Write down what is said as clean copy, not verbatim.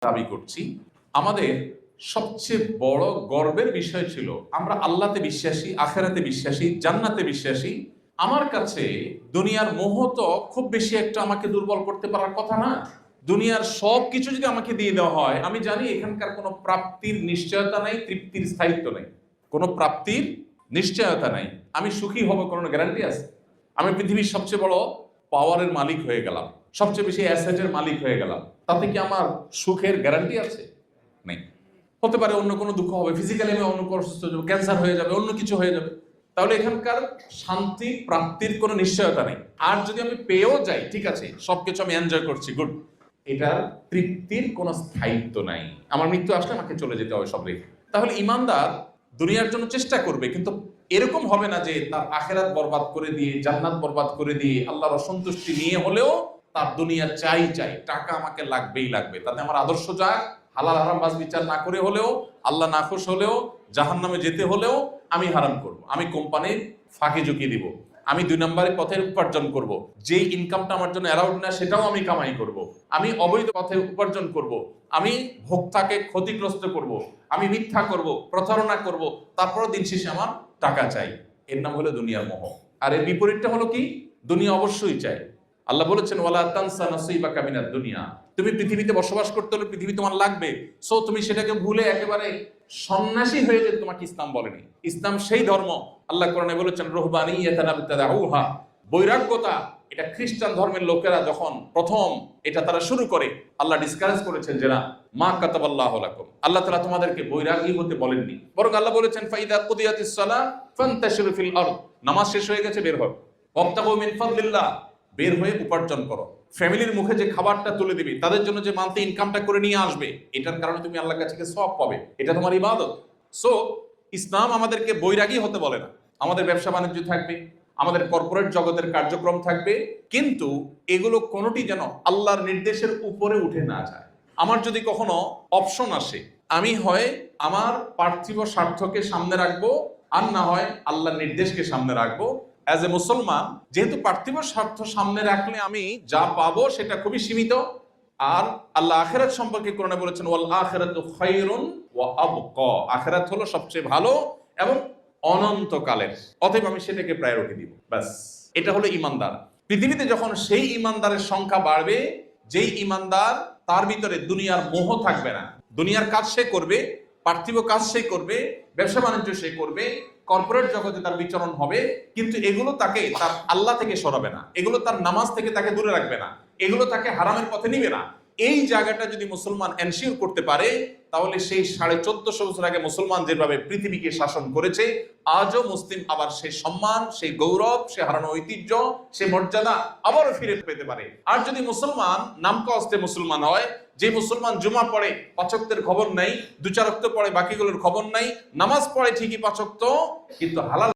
দাবি করছি আমাদের সবচেয়ে বড় গর্বের বিষয় ছিল আমরা আল্লাহতে বিশ্বাসী, আখেরাতে বিশ্বাসী, জান্নাতে বিশ্বাসী। আমার কাছে দুনিয়ার মোহ তো খুব বেশি একটা আমাকে দুর্বল করতে পারার কথা না। দুনিয়ার সব কিছু যদি আমাকে দিয়ে দেওয়া হয়, আমি জানি এখানকার কোনো প্রাপ্তির নিশ্চয়তা নাই, তৃপ্তির স্থায়িত্ব নেই, কোনো প্রাপ্তির নিশ্চয়তা নাই। আমি সুখী হব কোনো গ্যারান্টি আছে? আমি পৃথিবীর সবচেয়ে বড় পাওয়ারের মালিক হয়ে গেলাম, সবচেয়ে বেশি অ্যাসেটের মালিক হয়ে গেলাম, তাতে কি আমার সুখের গ্যারান্টি আছে? নেই। হতে পারে অন্য কোনো দুঃখ হবে, ফিজিক্যালি আমি অন্য কোনো অসুস্থ হয়ে যাবে, ক্যান্সার হয়ে যাবে, অন্য কিছু হয়ে যাবে। তাহলে এখানকার শান্তি প্রাপ্তির কোনো নিশ্চয়তা নেই। আর যদি আমি পেয়েও যাই, ঠিক আছে, সবকিছু আমি এনজয় করছি, গুড, এটার তৃপ্তির কোনো স্থায়িত্ব নাই। আমার মৃত্যু আসলে আমাকে চলে যেতে হবে সব রেখে। তাহলে ইমানদার দুনিয়ার জন্য চেষ্টা করবে, কিন্তু এরকম হবে না যে তার আখেরাত বরবাদ করে দিয়ে, জান্নাত বরবাদ করে দিয়ে, আল্লাহর অসন্তুষ্টি নিয়ে হলেও তার দুনিয়া চাই, টাকা আমাকে লাগবেই লাগবে, তাতে আমার আদর্শ যাক, হালাল হারাম বাজ বিচার না করে হলেও, আল্লাহ নাখুশ হলেও, জাহান্নামে যেতে হলেও আমি হারাম করব, আমি কোম্পানির ফাঁকি ঝুঁকি দিব, আমি 2 নম্বরের পথে উপার্জন করব, যেই ইনকামটা আমার জন্য অ্যালাউড না সেটাও আমি কামাই করব, আমি অবৈধ পথে উপার্জন করব, আমি ভোক্তাকে ক্ষতিগ্রস্ত করব, আমি মিথ্যা করব, প্রতারণা করব, তারপর দিন শেষে আমার টাকা চাই। এর নাম হলো দুনিয়ার মোহ। আর এর বিপরীতটা হলো কি? দুনিয়া অবশ্যই চাই। আল্লাহ বলেছেন ওয়ালা তানসা নাসিবাকা মিনাদ দুনিয়া, তুমি পৃথিবীতে বসবাস করতে হলে পৃথিবী তোমার লাগবে, সো তুমি সেটাকে ভুলে একেবারে সন্ন্যাসী হয়ে যেতে তোমাকে ইসলাম বলেনি। ইসলাম সেই ধর্ম, আল্লাহ কোরআনে বলেছেন রুহবানিয়াতান ইবতাদাউহা, বৈরাগ্যতা, এটা খ্রিস্টান ধর্মের লোকেরা যখন প্রথম এটা তারা শুরু করে, আল্লাহ ডিসকারেজ করেছেন যে না, মা কাতাবাল্লাহু লাকুম, আল্লাহ তাআলা তোমাদেরকে বৈরাগী হতে বলেননি, বরং আল্লাহ বলেছেন ফাইদা কুদিয়াতিস সালাহ ফান্তাশিরু ফিল আরদ, নামাজ শেষ হয়ে গেছে, বের হও, ওয়াবতাগু মিন ফাদলিল্লাহ, বের হয়ে উপার্জন করো। ফ্যামিলির মুখে যে খাবারটা তুলে দিবে, তাদের জন্য যে মান্থলি ইনকামটা করে নিয়ে আসবে, এটার কারণে তুমি আল্লাহর কাছে সওয়াব পাবে, এটা তোমার ইবাদত। সো ইসলাম আমাদেরকে বৈরাগী হতে বলে না। আমাদের ব্যবসা বাণিজ্য থাকবে, আমাদের কর্পোরেট জগতের কার্যক্রম থাকবে, কিন্তু এগুলো কোনোটি যেন আল্লাহর নির্দেশের উপরে উঠে না যায়। আমার যদি কখনো অপশন আসে, আমি হয় আমার পার্থিব স্বার্থকে সামনে রাখবো, আর না হয় আল্লাহর নির্দেশকে সামনে রাখবো। অ্যাজ এ মুসলমান, যেহেতু পার্থিব স্বার্থ সামনে রাখলে আমি যা পাবো সেটা খুবই সীমিত, আর আল্লাহ আখিরাত সম্পর্কে কোরআনে বলেছেন ওয়াল আখিরাতু খায়রুন ওয়া আবকা, আখিরাত হলো সবচেয়ে ভালো এবং অনন্তকালের, অতএব আমি সেটাকে প্রায়োরিটি দিব। ব্যাস, এটা হলো ইমানদার। পৃথিবীতে যখন সেই ইমানদারের সংখ্যা বাড়বে, যেই ইমানদার তার ভিতরে দুনিয়ার মোহ থাকবে না, দুনিয়ার কাজ সে করবে, পার্থিব কাজ সে করবে, ব্যবসা বাণিজ্য সে করবে, কর্পোরেট জগতে তার বিচরণ হবে, কিন্তু এগুলো তাকে তার আল্লাহ থেকে সরাবে না, এগুলো তার নামাজ থেকে তাকে দূরে রাখবে না, এগুলো তাকে হারামের পথে নিবে না। এই জায়গাটা যদি মুসলমান এনশিওর করতে পারে, তাহলে সেই 1450 বছর আগে মুসলমান যেভাবে পৃথিবীকে শাসন করেছে, আজও মুসলিম আবার সেই সম্মান, সেই গৌরব, সে হারানো ঐতিহ্য, সে মর্যাদা আবারও ফিরে পেতে পারে। আর যদি মুসলমান নামকা অস্তে মুসলমান হয়, যে মুসলমান জুমা পড়ে 5 ওয়াক্তের খবর নাই, 2-4 ওয়াক্ত পড়ে বাকিগুলোর খবর নাই, নামাজ পড়ে ঠিকই 5 ওয়াক্ত, কিন্তু হালাল